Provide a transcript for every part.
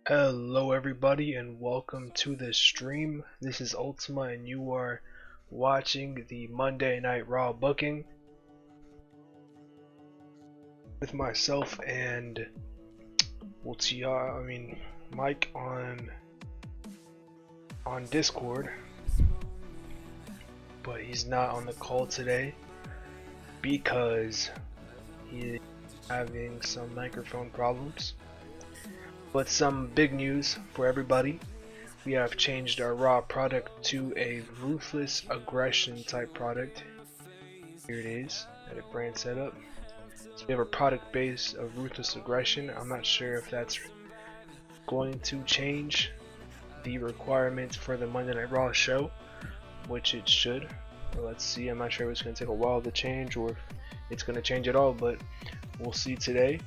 Hello everybody and welcome to the stream. This is Ultima and you are watching the Monday Night Raw booking with myself and Mike on Discord, but he's not on the call today because he is having some microphone problems. But some big news for everybody. We have changed our Raw product to a ruthless aggression type product. Here it is, edit brand setup. So we have a product base of ruthless aggression. I'm not sure if that's going to change the requirements for the Monday Night Raw show, which it should. But let's see. I'm not sure if it's going to take a while to change or if it's going to change at all, but we'll see today.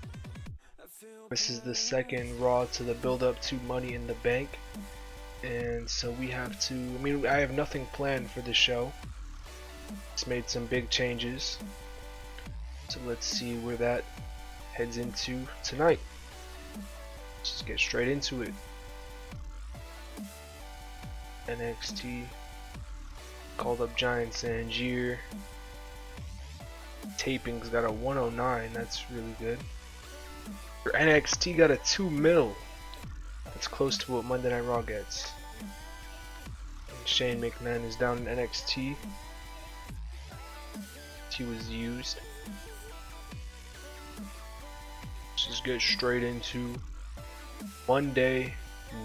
This is the second Raw to the build up to Money in the Bank, and so we have to, I have nothing planned for the show. It's made some big changes, so let's see where that heads into tonight. Let's just get straight into it. NXT called up Giant Sangier. Taping's got a 109, that's really good. For NXT got a 2 mil. That's close to what Monday Night Raw gets. And Shane McMahon is down in NXT. He was used. Let's just get straight into Monday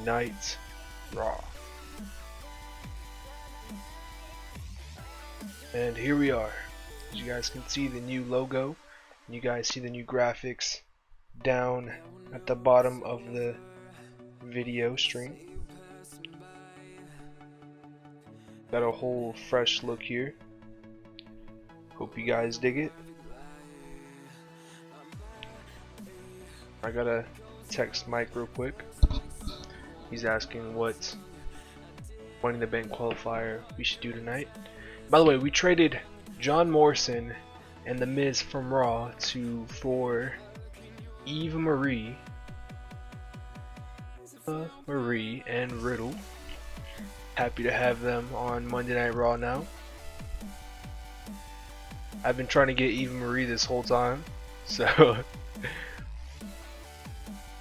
Night Raw. And here we are. As you guys can see the new logo. You guys see the new graphics down at the bottom of the video stream. Got a whole fresh look here. Hope you guys dig it. I gotta text Mike real quick. He's asking what Money in the Bank qualifier we should do tonight. By the way, we traded John Morrison and The Miz from Raw for Eva Marie and Riddle. Happy to have them on Monday Night Raw now. I've been trying to get Eva Marie this whole time, so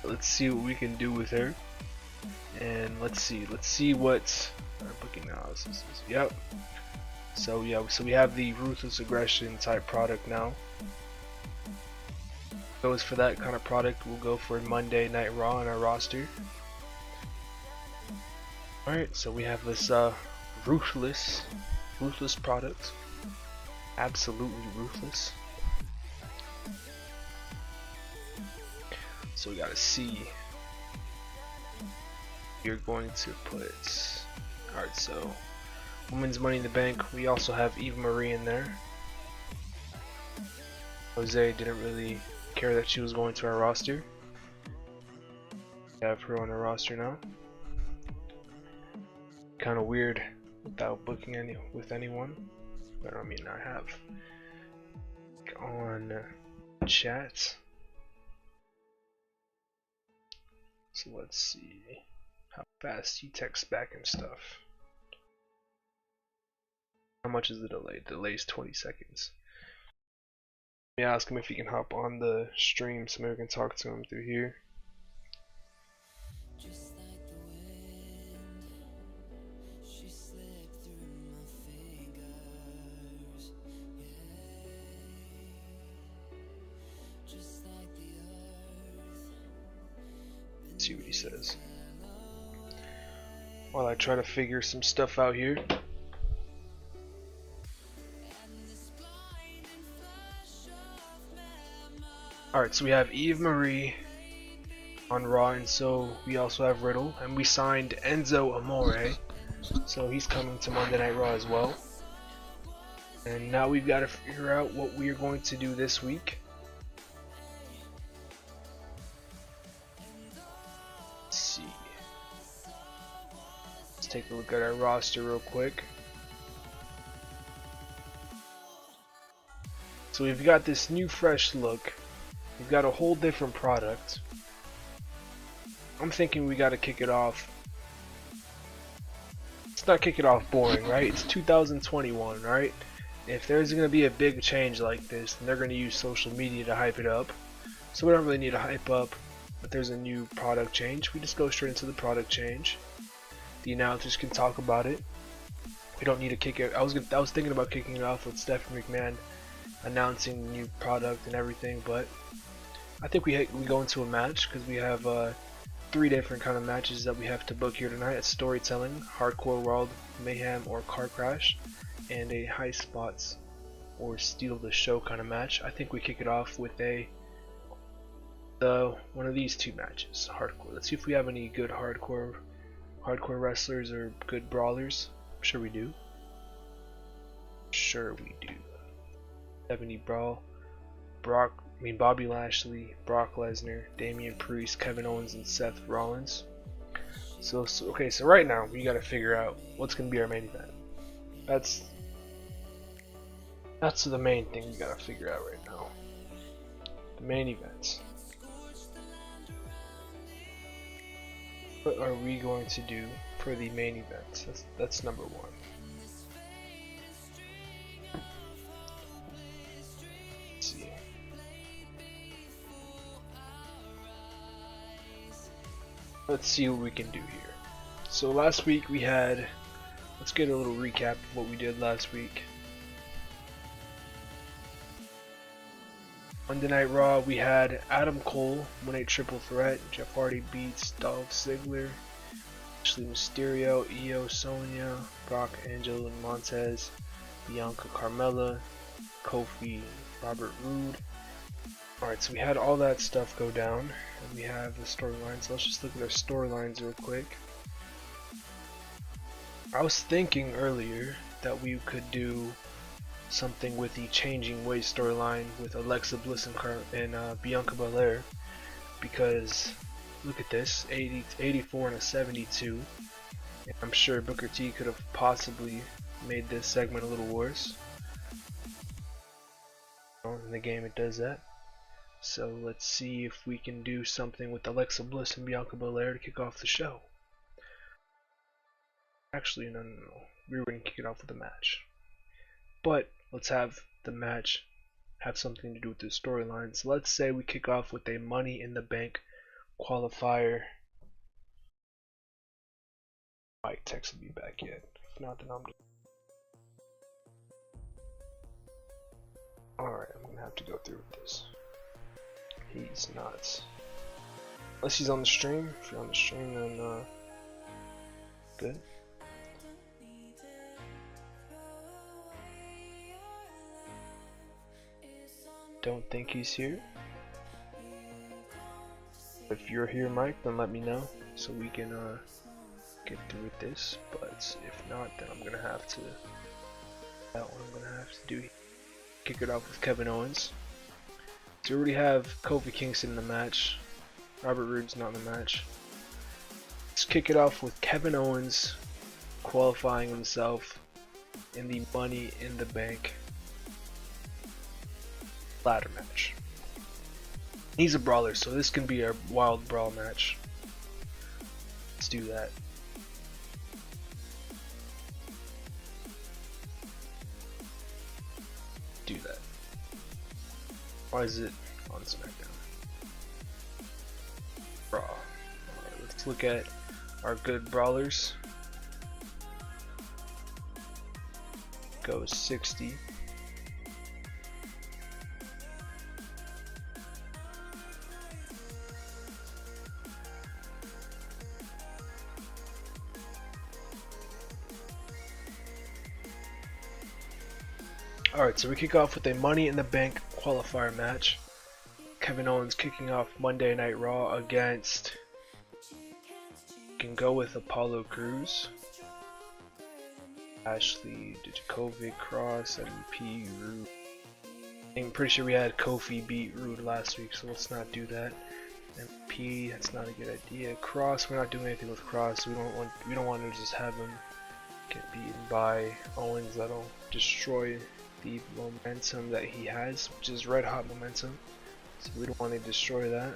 let's see what we can do with her. And let's see what our booking analysis is. Yep. So we have the ruthless aggression type product now. Goes for that kind of product, we'll go for Monday Night Raw on our roster. Alright, so we have this ruthless product. Absolutely ruthless. So we gotta see. You're going to put, alright, so Women's Money in the Bank, we also have Eva Marie in there. Jose didn't really care that she was going to our roster. We have her on our roster now. Kind of weird without booking with anyone, but I have on chat. So let's see how fast he texts back and stuff. How much is the delay? The delay is 20 seconds. Let me ask him if he can hop on the stream so maybe we can talk to him through here. Let's see what he says while I try to figure some stuff out here. Alright, so we have Eve Marie on Raw, and so we also have Riddle, and we signed Enzo Amore, so he's coming to Monday Night Raw as well. And now we've got to figure out what we are going to do this week. Let's see. Let's take a look at our roster real quick. So we've got this new fresh look. We've got a whole different product. I'm thinking we gotta kick it off. Let's not kick it off boring, right? It's 2021, right? If there's gonna be a big change like this, then they're gonna use social media to hype it up. So we don't really need to hype up, but there's a new product change. We just go straight into the product change. The announcers can talk about it. We don't need to kick it. I was thinking about kicking it off with Stephanie McMahon announcing the new product and everything, but I think we go into a match because we have 3 different kind of matches that we have to book here tonight. It's storytelling, hardcore world, mayhem, or car crash, and a high spots or steal the show kind of match. I think we kick it off with one of these 2 matches, hardcore. Let's see if we have any good hardcore wrestlers or good brawlers. I'm sure we do. Sure we do. 70 Brawl, Bobby Lashley, Brock Lesnar, Damian Priest, Kevin Owens, and Seth Rollins. So right now we gotta figure out what's gonna be our main event. That's the main thing we gotta figure out right now. The main events. What are we going to do for the main event? That's number 1. Let's see what we can do here. So last week we had, let's get a little recap of what we did last week. Monday Night Raw, we had Adam Cole win a triple threat. Jeff Hardy beats Dolph Ziggler, Ashley Mysterio, Io Sonya, Brock Angel and Montez, Bianca Carmella, Kofi, Robert Roode. Alright, so we had all that stuff go down, and we have the storylines. So let's just look at our storylines real quick. I was thinking earlier that we could do something with the Changing Ways storyline with Alexa Bliss and Bianca Belair, because look at this, 84 and a 72. And I'm sure Booker T could have possibly made this segment a little worse. In the game it does that. So let's see if we can do something with Alexa Bliss and Bianca Belair to kick off the show. Actually, no. We were going to kick it off with a match. But let's have the match have something to do with the storyline. So let's say we kick off with a Money in the Bank qualifier. Mike texted me back yet. If not, then I'm just... Alright, I'm going to have to go through with this. He's nuts. Unless he's on the stream. If you're on the stream, then good. Don't think he's here. If you're here, Mike, then let me know so we can get through with this. But if not, then I'm gonna have to. That one I'm gonna have to do. Kick it off with Kevin Owens. So we already have Kofi Kingston in the match. Robert Roode's not in the match. Let's kick it off with Kevin Owens qualifying himself in the Money in the Bank ladder match. He's a brawler, so this can be our wild brawl match. Let's do that. Do that. Why is it on SmackDown? Raw. Alright, let's look at our good brawlers. Goes 60. Alright, so we kick off with a Money in the Bank qualifier match. Kevin Owens kicking off Monday Night Raw against... You can go with Apollo Crews, Ashley, Dijakovic, Cross, MVP, Roode. I'm pretty sure we had Kofi beat Roode last week, so let's not do that. MVP, that's not a good idea. Cross, we're not doing anything with Cross. We don't want to just have him get beaten by Owens. That'll destroy the momentum that he has, which is red hot momentum. So we don't want to destroy that.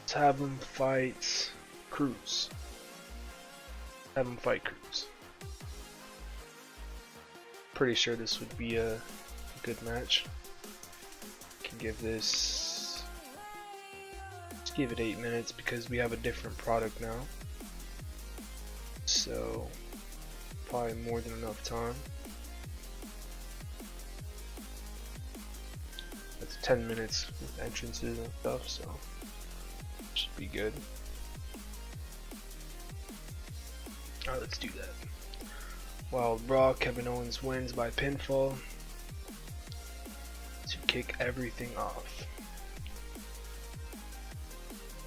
Let's let's have him fight Cruz. Have him fight Cruz. Pretty sure this would be a good match. Can give this, let's give it 8 minutes because we have a different product now. So probably more than enough time. That's 10 minutes with entrances and stuff, so should be good. Alright, let's do that. Wild Brawl, Kevin Owens wins by pinfall to kick everything off.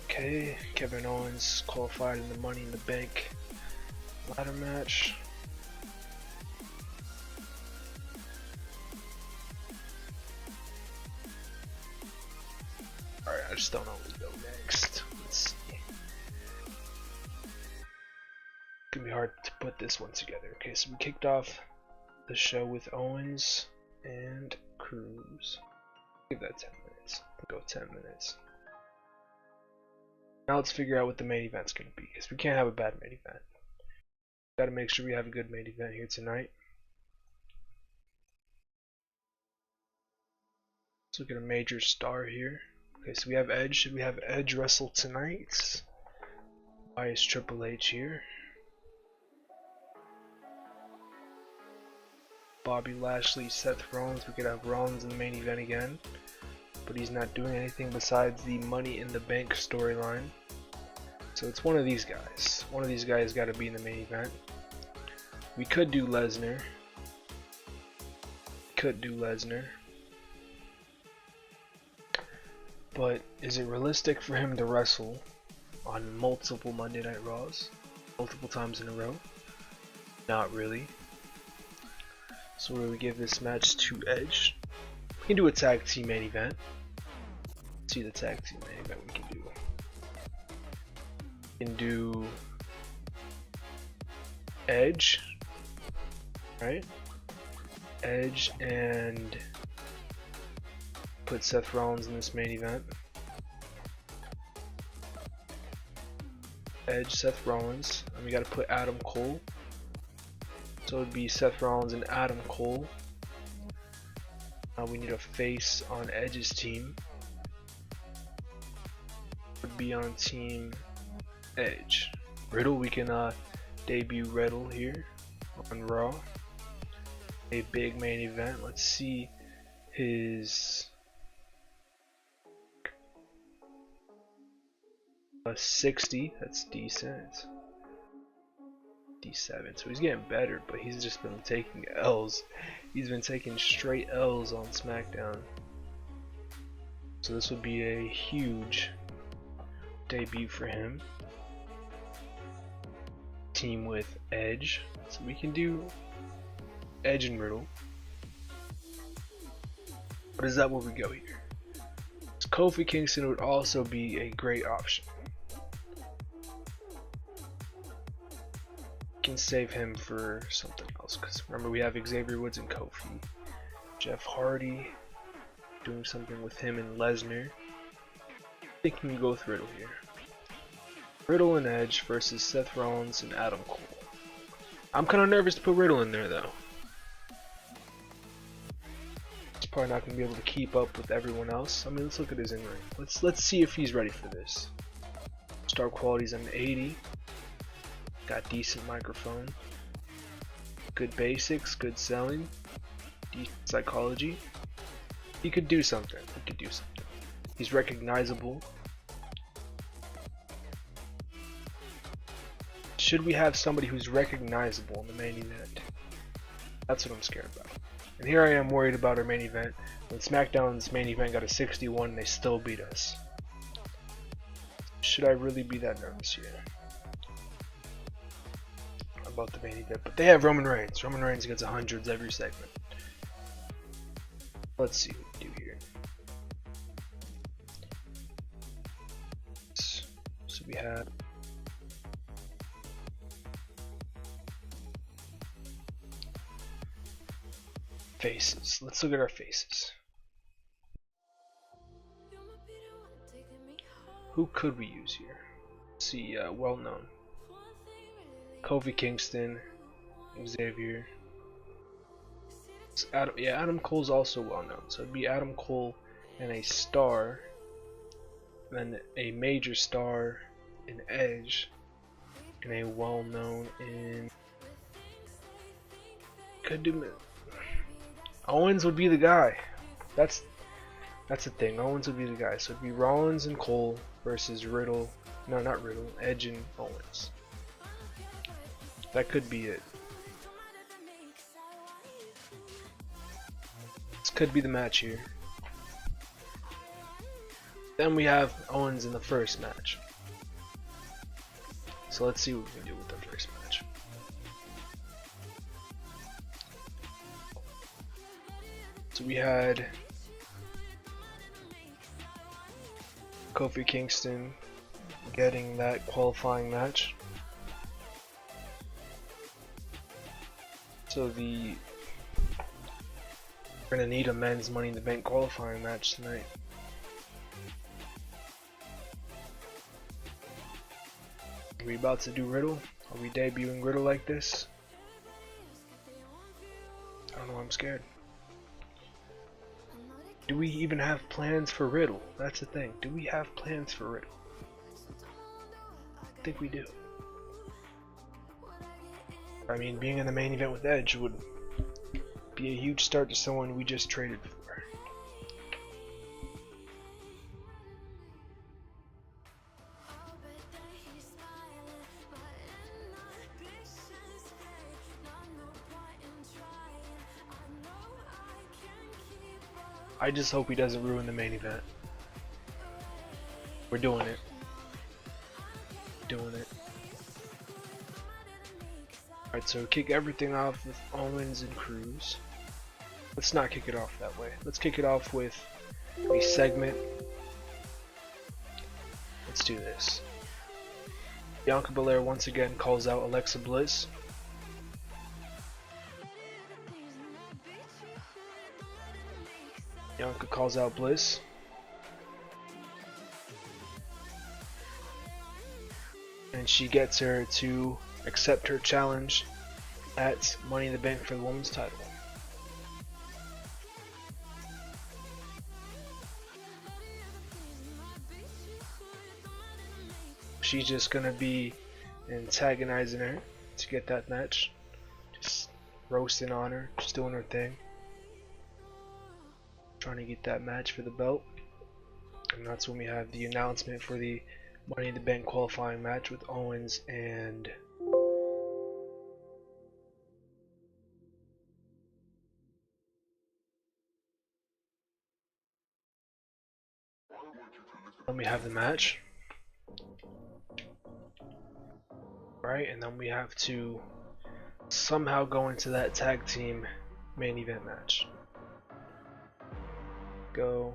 Okay, Kevin Owens qualified in the Money in the Bank ladder match. Alright, I just don't know where to go next. Let's see. It's gonna be hard to put this one together. Okay, so we kicked off the show with Owens and Cruz. Give that 10 minutes. We'll go 10 minutes. Now let's figure out what the main event's gonna be, because we can't have a bad main event. Gotta make sure we have a good main event here tonight. Let's look at a major star here. Okay, so we have Edge. Should we have Edge wrestle tonight? Why is Triple H here? Bobby Lashley, Seth Rollins. We could have Rollins in the main event again, but he's not doing anything besides the Money in the Bank storyline. So it's one of these guys. One of these guys got to be in the main event. We could do Lesnar. But is it realistic for him to wrestle on multiple Monday Night Raws, multiple times in a row? Not really. So where do we give this match to Edge? We can do a tag team main event. Let's see the tag team main event we can do. We can do Edge, right? Edge and put Seth Rollins in this main event. Edge, Seth Rollins, and we gotta put Adam Cole. So it would be Seth Rollins and Adam Cole. We need a face on Edge's team. Would be on Team Edge. Riddle, we can debut Riddle here on Raw. A big main event. Let's see his 60. That's decent. 57. So he's getting better, but he's just been taking L's. He's been taking straight L's on SmackDown. So this would be a huge debut for him. Team with Edge. So we can do Edge and Riddle. But is that where we go here? Kofi Kingston would also be a great option. Can save him for something else, because remember we have Xavier Woods and Kofi. Jeff Hardy, doing something with him and Lesnar. I think we can go with Riddle here. Riddle and Edge versus Seth Rollins and Adam Cole. I'm kind of nervous to put Riddle in there though. He's probably not going to be able to keep up with everyone else. I mean, let's look at his in-ring. Let's see if he's ready for this. Star quality's an 80. Got decent microphone, good basics, good selling, decent psychology. He could do something. He's recognizable. Should we have somebody who's recognizable in the main event? That's what I'm scared about. And here I am worried about our main event. When SmackDown's main event got a 61 and they still beat us. Should I really be that nervous here about the main event? But they have Roman Reigns. Roman Reigns gets 100s every segment. Let's see what we do here. So we have faces. Let's look at our faces. Who could we use here? Let's see, well known. Kofi Kingston, Xavier. Adam Cole's also well known. So it'd be Adam Cole and a star, then a major star in Edge, and a well known in. Could do. Owens would be the guy. That's the thing. Owens would be the guy. So it'd be Rollins and Cole versus Riddle. No, not Riddle. Edge and Owens. That could be it. This could be the match here. Then we have Owens in the first match. So let's see what we can do with the first match. So we had Kofi Kingston getting that qualifying match. So we're gonna need a men's Money in the Bank qualifying match tonight. Are we about to do Riddle? Are we debuting Riddle like this? I don't know, I'm scared. Do we even have plans for Riddle? That's the thing. Do we have plans for Riddle? I think we do. I mean, being in the main event with Edge would be a huge start to someone we just traded for. I just hope he doesn't ruin the main event. We're doing it. Doing it. Alright, so kick everything off with Owens and Cruz. Let's not kick it off that way. Let's kick it off with a segment. Let's do this. Bianca Belair once again calls out Alexa Bliss. Bianca calls out Bliss. And she gets her to accept her challenge at Money in the Bank for the women's title. She's just gonna be antagonizing her to get that match. Just roasting on her, just doing her thing. Trying to get that match for the belt. And that's when we have the announcement for the Money in the Bank qualifying match with Owens and then we have the match. Right, and then we have to somehow go into that tag team main event match. Go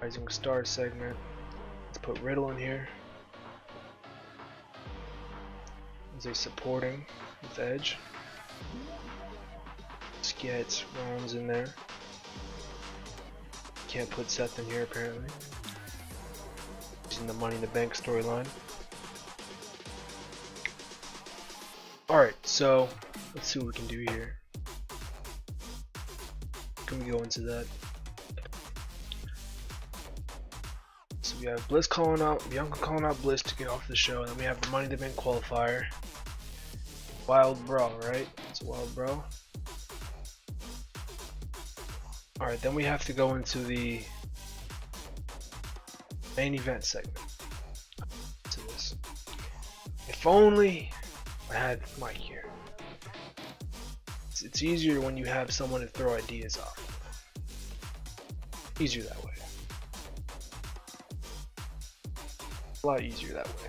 Rising Star segment. Let's put Riddle in here as a supporting with Edge. Let's get Rollins in there. Can't put Seth in here apparently. He's in the Money in the Bank storyline. Alright, so let's see what we can do here. Can we go into that? So we have Bliss calling out, Bianca calling out Bliss to get off the show, and then we have the Money in the Bank qualifier. Wild Brawl, right? It's a Wild Brawl. Alright, then we have to go into the main event segment. To this. If only I had Mike here. It's easier when you have someone to throw ideas off. Easier that way. A lot easier that way.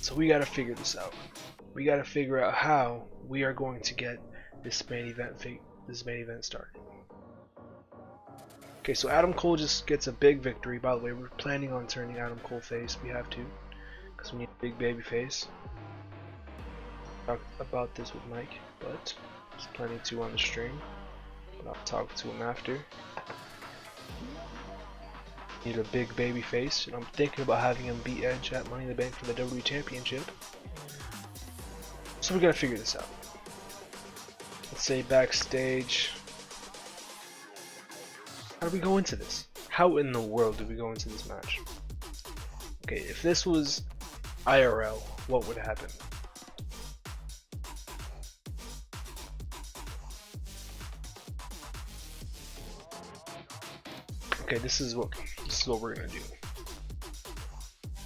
So we gotta figure this out. We gotta figure out how we are going to get this main event started. Okay, so Adam Cole just gets a big victory. By the way, we're planning on turning Adam Cole face. We have to, because we need a big baby face. Talk about this with Mike, but he's planning to on the stream. But I'll talk to him after. Need a big baby face, and I'm thinking about having him beat Edge at Money in the Bank for the WWE Championship. So we gotta figure this out. Let's say backstage. How do we go into this? How in the world do we go into this match? Okay, if this was IRL, what would happen? Okay, this is what we're gonna do.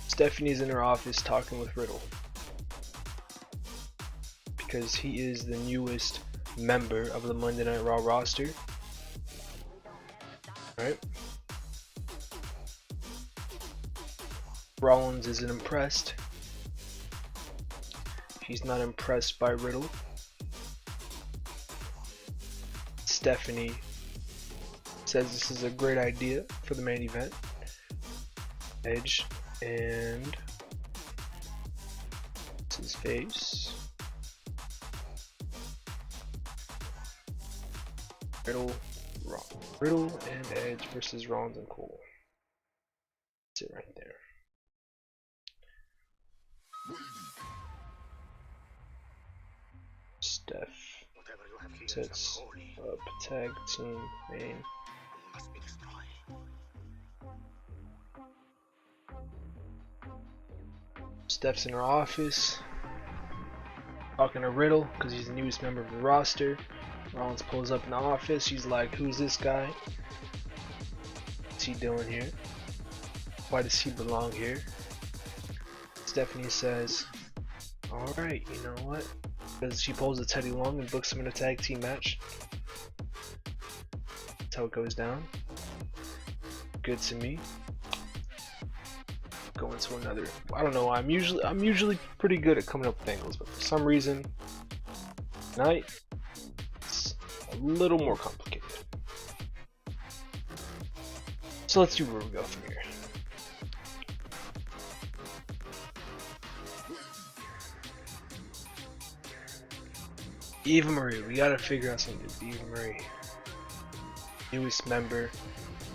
Stephanie's in her office talking with Riddle because he is the newest member of the Monday Night Raw roster. Alright. Rollins isn't impressed. He's not impressed by Riddle. Stephanie says this is a great idea for the main event. Edge and what's his face? Riddle and Edge versus Rollins and Cole. That's it right there. Steph sets up tag team main. Steph's in her office talking to Riddle because he's the newest member of the roster. Rollins pulls up in the office. He's like, "Who's this guy? What's he doing here? Why does he belong here?" Stephanie says, "Alright, you know what?" Because she pulls a Teddy Long and books him in a tag team match. That's how it goes down. Good to me. Go into another. I don't know. I'm usually pretty good at coming up with angles, but for some reason, tonight it's a little more complicated. So let's see where we go from here. Eva Marie, we gotta figure out something with Eva Marie. Newest member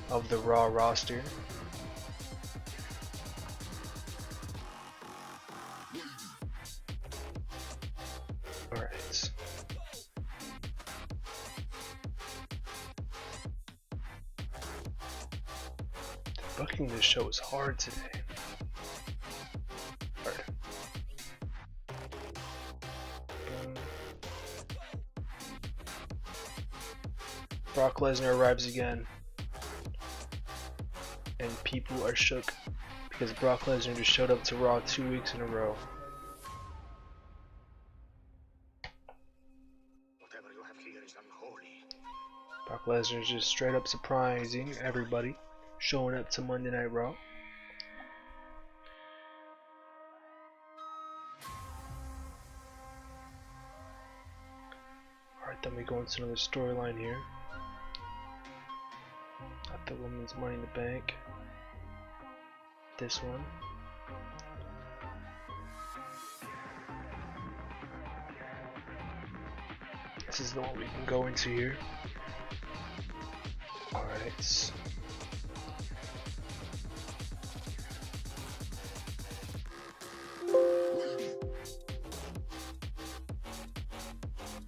of the Raw roster. Alright. Booking this show is hard today. Hard. Brock Lesnar arrives again, and people are shook because Brock Lesnar just showed up to Raw 2 weeks in a row. Whatever you have here is unholy. Brock Lesnar is just straight up surprising everybody, showing up to Monday Night Raw. Alright, then we go into another storyline here. Not the women's Money in the Bank. This one. This is the one we can go into here. Alright.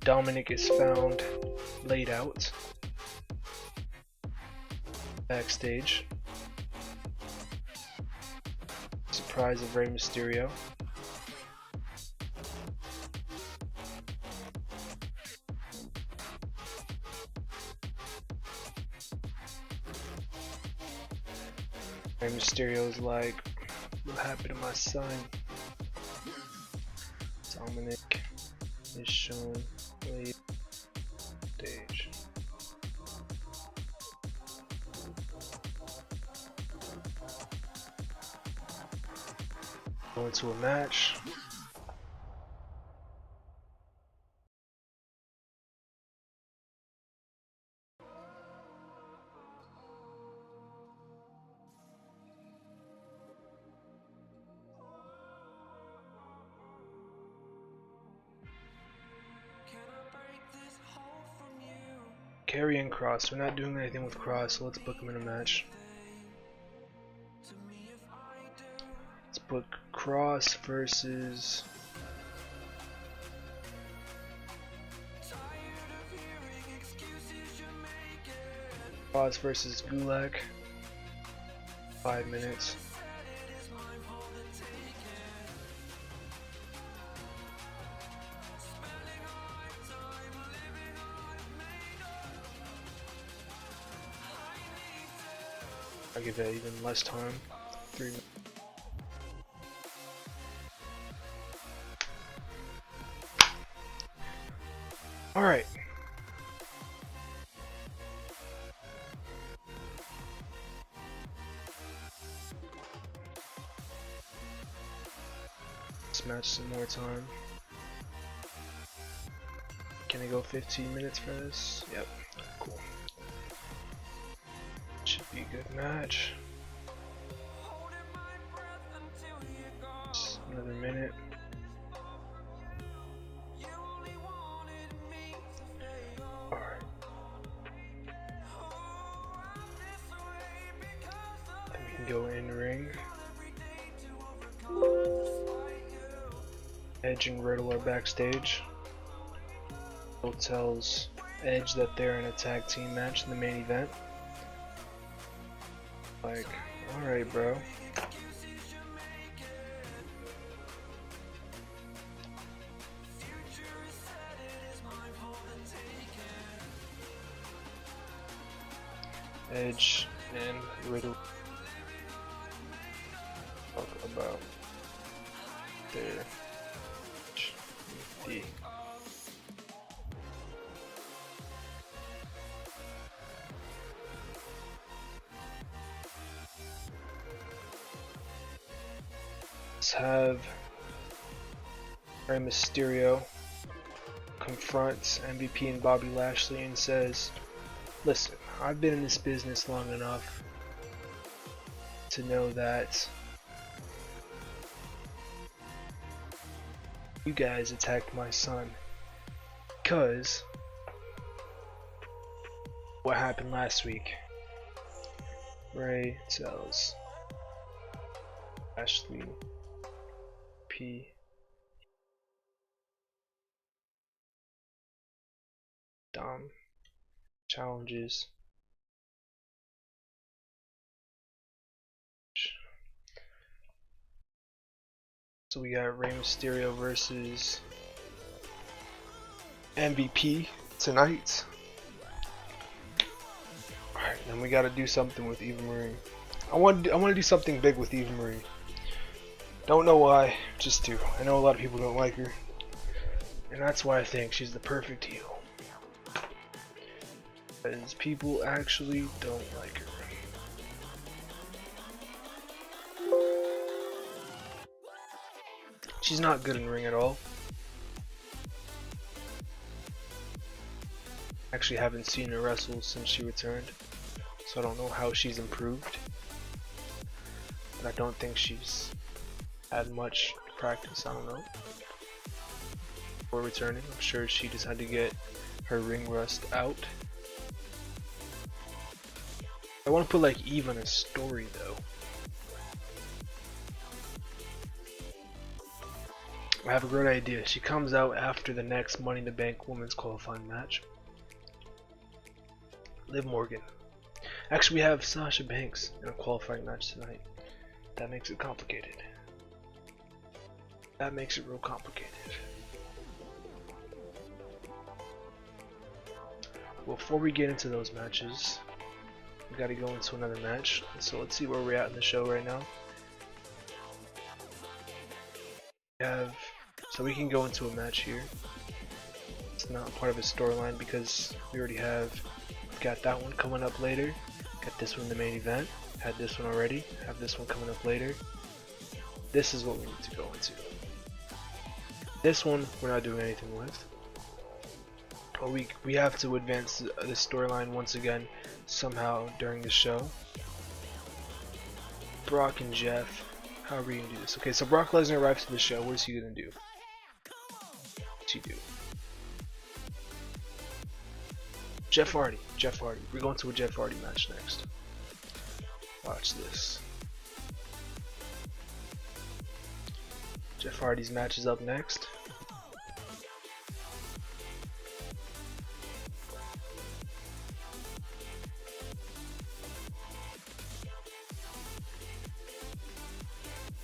Dominic is found laid out backstage. Surprise of Rey Mysterio. Rey Mysterio's like, "What happened to my son?" Dominic is shown laid stage. Go into a match. Karrion Kross. We're not doing anything with Kross, so let's book him in a match. put Cross versus Gulag. 5 minutes. I'll give that even less time. 3 minutes. Alright. Let's match some more time. Can I go 15 minutes for this? Yep. Cool. Should be a good match. Just another minute. Alright. Then we can go in ring. Edge and Riddle are backstage. Riddle tells Edge that they're in a tag team match in the main event. Like, alright, bro. Edge and Riddle talk about their D. Let's have Rey Mysterio confronts MVP and Bobby Lashley and says, listen, I've been in this business long enough to know that you guys attacked my son because what happened last week. Rey tells Ashley P Dom challenges so we got Rey Mysterio versus MVP tonight. Alright, then we gotta do something with Eva Marie. I want to do something big with Eva Marie. Don't know why, just do. I know a lot of people don't like her, and that's why I think she's the perfect heel. Because people actually don't like her. She's not good in ring at all. Actually haven't seen her wrestle since she returned, so I don't know how she's improved. But I don't think she's had much practice, I don't know. Before returning, I'm sure she just had to get her ring rust out. I want to put like Eve in a story though. I have a great idea. She comes out after the next Money in the Bank Women's Qualifying match. Liv Morgan. Actually, we have Sasha Banks in a qualifying match tonight. That makes it complicated. That makes it real complicated. Well, before we get into those matches, we gotta go into another match. So let's see where we're at in the show right now. So we can go into a match here. It's not part of a storyline because we already got that one coming up later. Got this one in the main event. Had this one already. Have this one coming up later. This is what we need to go into. This one we're not doing anything with. But we have to advance the storyline once again somehow during the show. Brock and Jeff. How are we gonna do this? Okay, so Brock Lesnar arrives to the show. What is he gonna do? What's he do? Jeff Hardy. We're going to a Jeff Hardy match next. Watch this. Jeff Hardy's match is up next.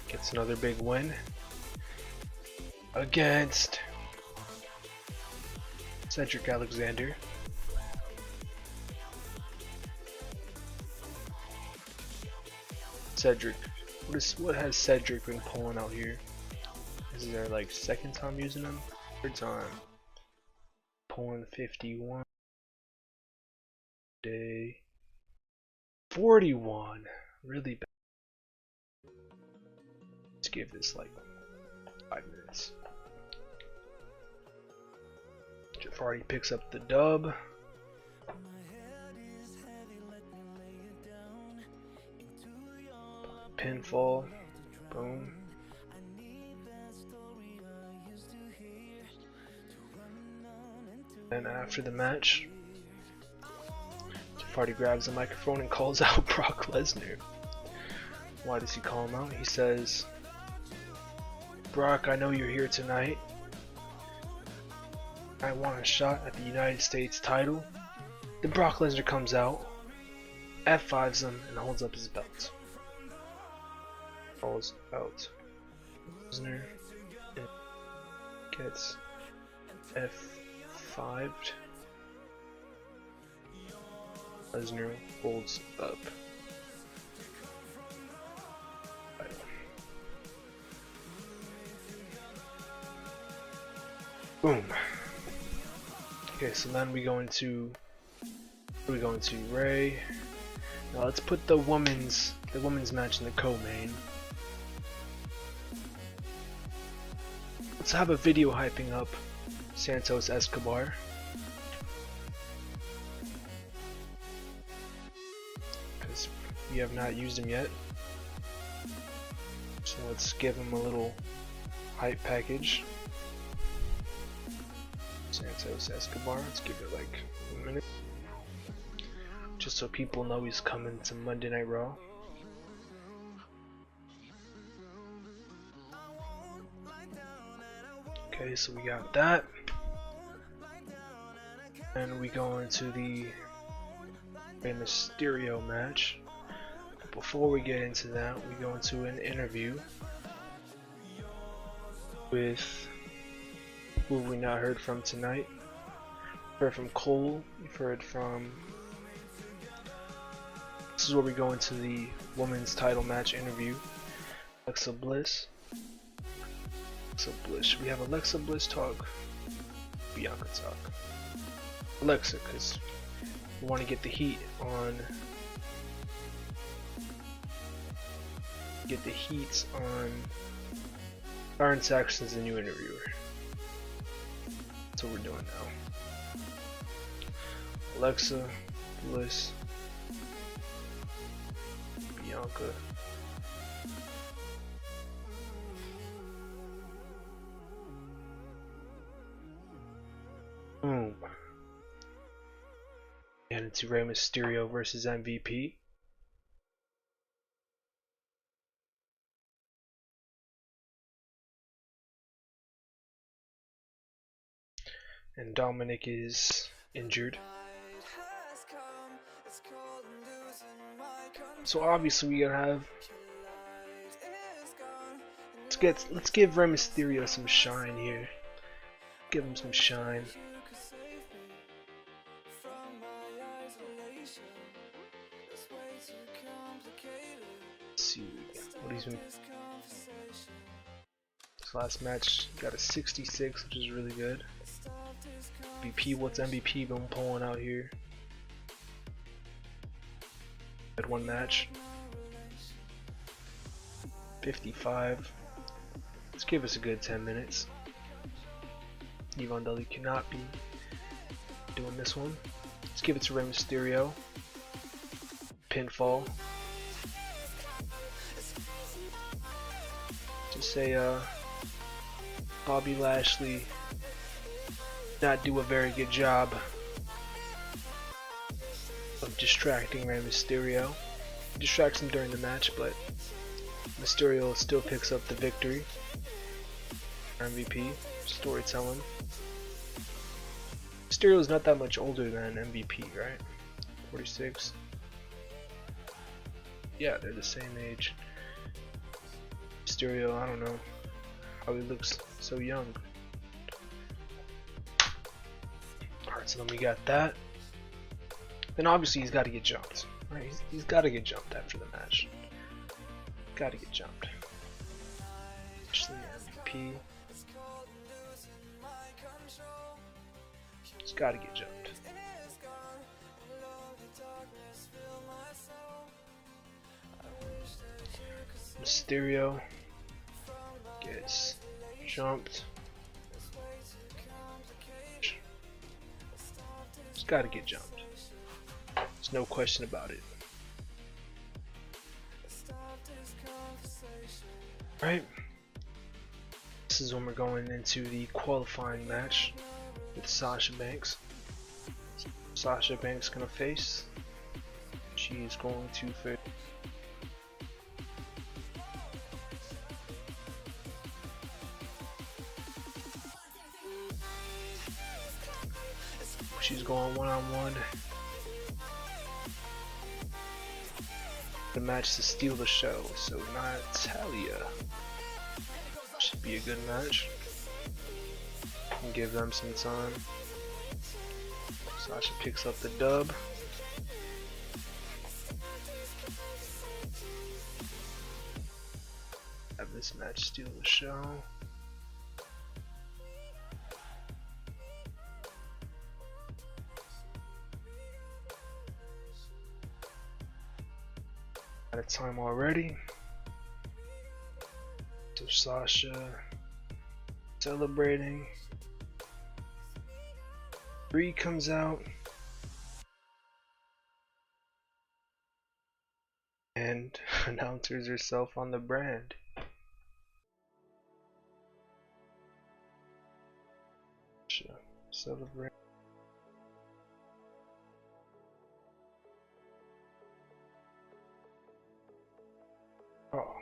Gets another big win against Cedric Alexander. Cedric, what has Cedric been pulling out here? This is their like second time using him? Third time. Pulling 51. Day 41. Really bad. Let's give this like 5 minutes. Jeff Hardy picks up the dub. Pinfall. Boom. And after the match, Jeff Hardy grabs the microphone and calls out Brock Lesnar. Why does he call him out? He says, "Brock, I know you're here tonight. I want a shot at the United States title." Then Brock Lesnar comes out, F5s him, and holds up his belt. Falls out. Lesnar gets F5'd. Lesnar holds up. Boom. Okay, so then we go into Ray. Now let's put the women's match in the co-main. Let's have a video hyping up Santos Escobar. Because we have not used him yet. So let's give him a little hype package. Santos Escobar, let's give it like a minute. Just so people know he's coming to Monday Night Raw. Okay, so we got that. And we go into the Rey Mysterio match. But before we get into that, we go into an interview with who have we not heard from tonight. We've heard from Cole, we've heard from... This is where we go into the women's title match interview. Alexa Bliss. Should we have Alexa Bliss talk? Bianca talk. Alexa, because we want to get the heat on... Byron Saxton's the new interviewer. That's what we're doing now. Alexa Bliss, Bianca. Boom. And it's Rey Mysterio versus MVP. And Dominic is injured. So obviously we gotta have... Let's give Rey Mysterio some shine here. Give him some shine. Let's see what he's been... This last match got a 66, which is really good. MVP, what's MVP been pulling out here? Had one match. 55. Let's give us a good 10 minutes. Yvonne Dudley cannot be doing this one. Let's give it to Rey Mysterio. Pinfall. Just say Bobby Lashley not do a very good job of distracting Rey Mysterio. Distracts him during the match, but Mysterio still picks up the victory. MVP, storytelling. Mysterio is not that much older than MVP, right? 46. Yeah, they're the same age. Mysterio, I don't know how he looks so young. Alright, so then we got that. Then obviously he's got to get jumped. Right? He's got to get jumped after the match. Got to get jumped. Especially MVP. He's got to get jumped. Mysterio gets jumped. He's got to get jumped. There's no question about it. Right? This is when we're going into the qualifying match with Sasha Banks. Sasha Banks gonna face. She's going to face. She's going one-on-one. The match to steal the show, so Natalia. Should be a good match. And give them some time. Sasha picks up the dub. Have this match steal the show. Out of time already. So Sasha celebrating. Bree comes out and announces herself on the brand. Sasha celebrate. Oh.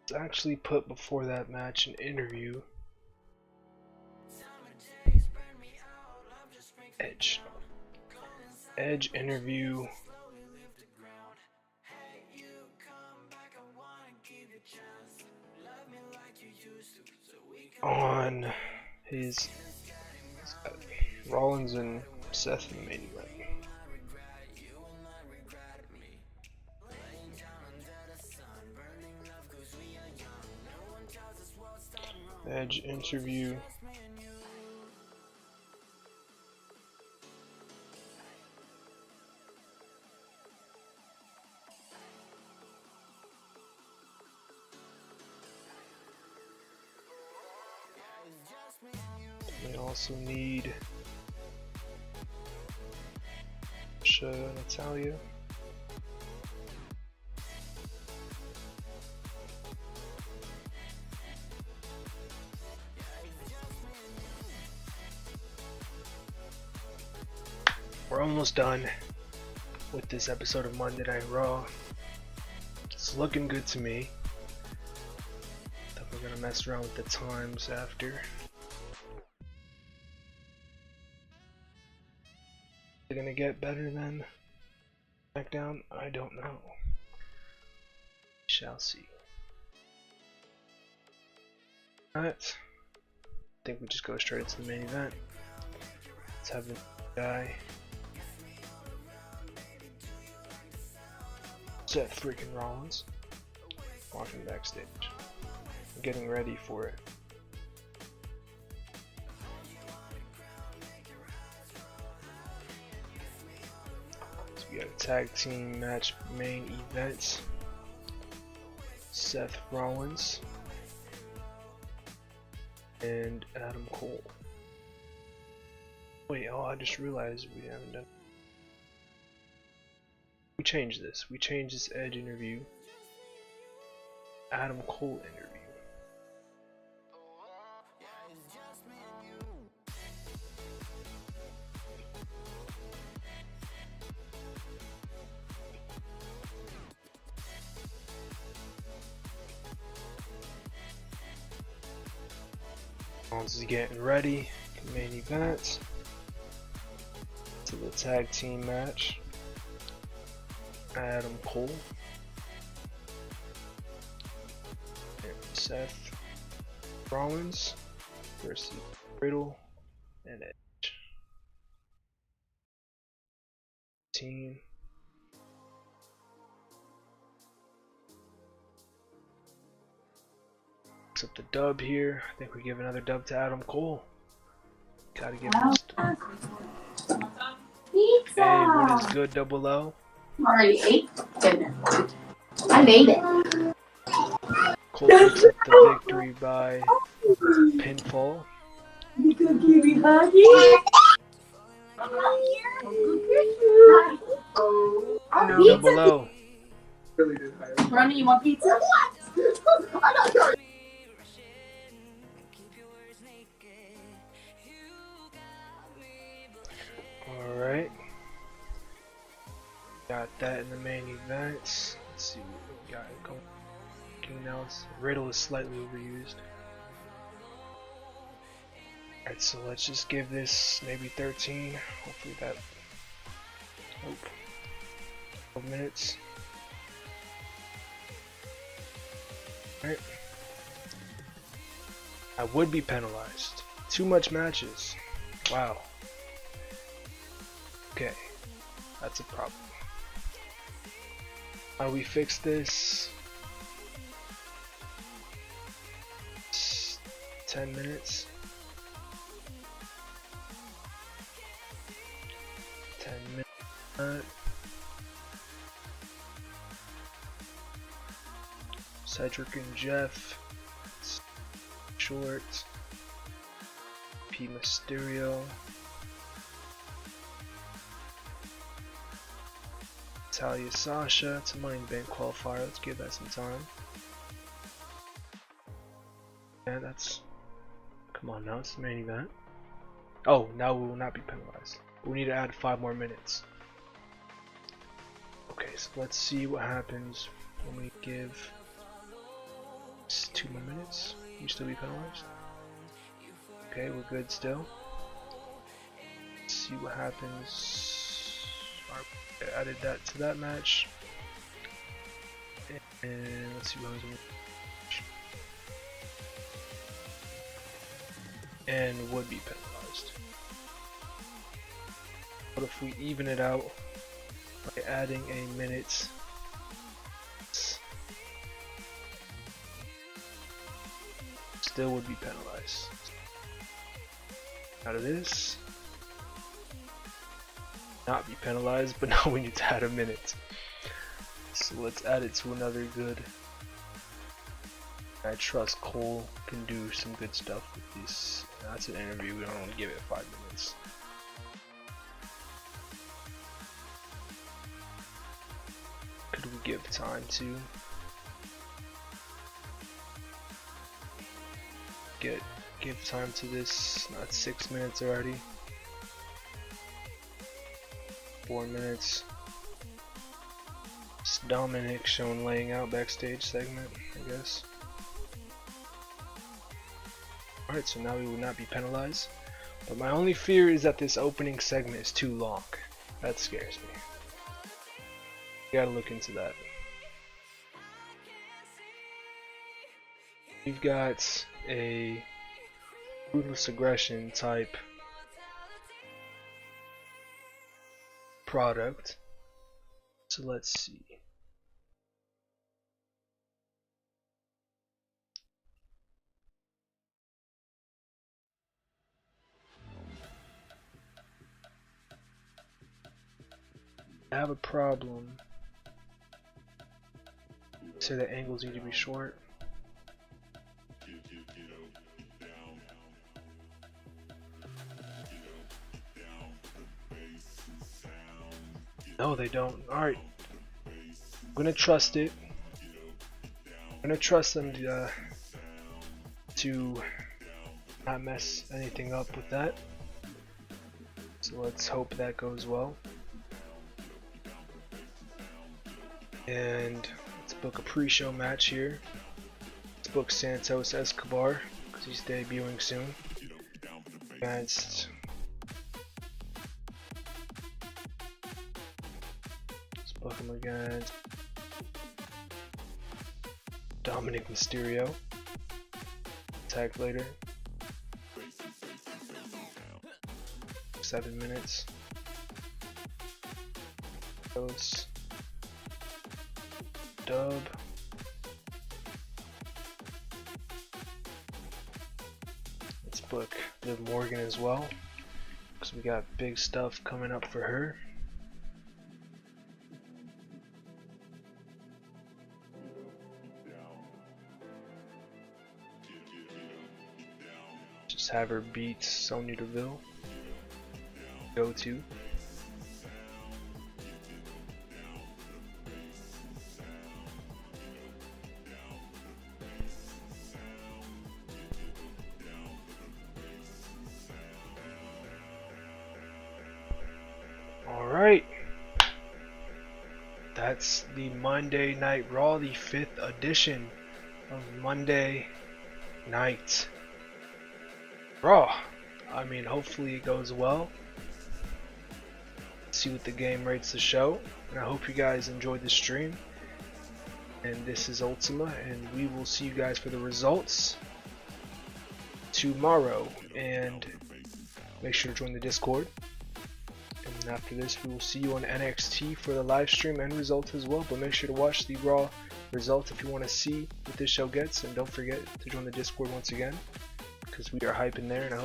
It's actually put before that match an interview. Edge. Edge interview. On his Rollins and Seth in the main event. Edge interview. We also need Natalia. We're almost done with this episode of Monday Night Raw. It's looking good to me. Thought we're gonna mess around with the times after. Is it gonna get better than SmackDown? I don't know. We shall see. Alright. I think we just go straight into the main event. Let's have the guy. Seth freaking Rollins walking backstage, getting ready for it. So we got a tag team match main event. Seth Rollins and Adam Cole. Wait, oh, I just realized we haven't done. We changed this. We changed this Edge interview. Adam Cole interview. Rollins is getting ready. Main event to the tag team match. Adam Cole and Seth Rollins versus Riddle and Edge. Team. Picks up the dub here. I think we give another dub to Adam Cole. Gotta give him this. Hey, what is good, Double O? Already ate dinner. I made it. Cole picks up the victory by pinfall. Double O. Ronnie, you want pizza? Alright. Got that in the main events. Let's see what we got going. Now Riddle is slightly overused. Alright, so let's just give this maybe 13. Hopefully that. Nope. 12 minutes. Alright. I would be penalized. Too much matches. Wow. Okay. That's a problem. How do we fix this? 10 minutes. 10 minutes. Cedric and Jeff. Short. P Mysterio. Talia Sasha. It's a Money in the Bank qualifier. Let's give that some time. Yeah, that's. Come on now, it's the main event. Oh, now we will not be penalized. We need to add 5 more minutes. Okay, so let's see what happens when we give 2 more minutes. You still be penalized? Okay, we're good still. Let's see what happens. Alright, added that to that match. And let's see what happens. And would be penalized. What if we even it out by adding a minute? Still would be penalized. Out of this, not be penalized, but now we need to add a minute. So let's add it to another good. I trust Cole can do some good stuff with this. That's an interview, we don't want to give it 5 minutes. Could we give time to give time to this? Not 6 minutes already. 4 minutes. It's Dominic shown laying out backstage segment, I guess. Alright, so now we will not be penalized. But my only fear is that this opening segment is too long. That scares me. You gotta look into that. We've got a ruthless aggression type product. So let's see. I have a problem. Say the angles need to be short. No, they don't. Alright. I'm gonna trust it. I'm gonna trust them to not mess anything up with that. So let's hope that goes well. And let's book a pre-show match here. Let's book Santos Escobar, because He's debuting soon against let's book him against Dominic Mysterio. Attack later. 7 minutes. Dose. Dub. Let's book Liv Morgan as well, because we got big stuff coming up for her. Just have her beat Sonya Deville. Go to. Alright. That's the Monday Night Raw, the 5th edition of Monday Night Raw. I mean, hopefully it goes well. See what the game rates the show, and I hope you guys enjoyed the stream. And this is Ultima, and we will see you guys for the results tomorrow. And make sure to join the Discord. And after this, we will see you on NXT for the live stream and results as well. But make sure to watch the Raw results if you want to see what this show gets, and don't forget to join the Discord once again, because we are hyping there, and I hope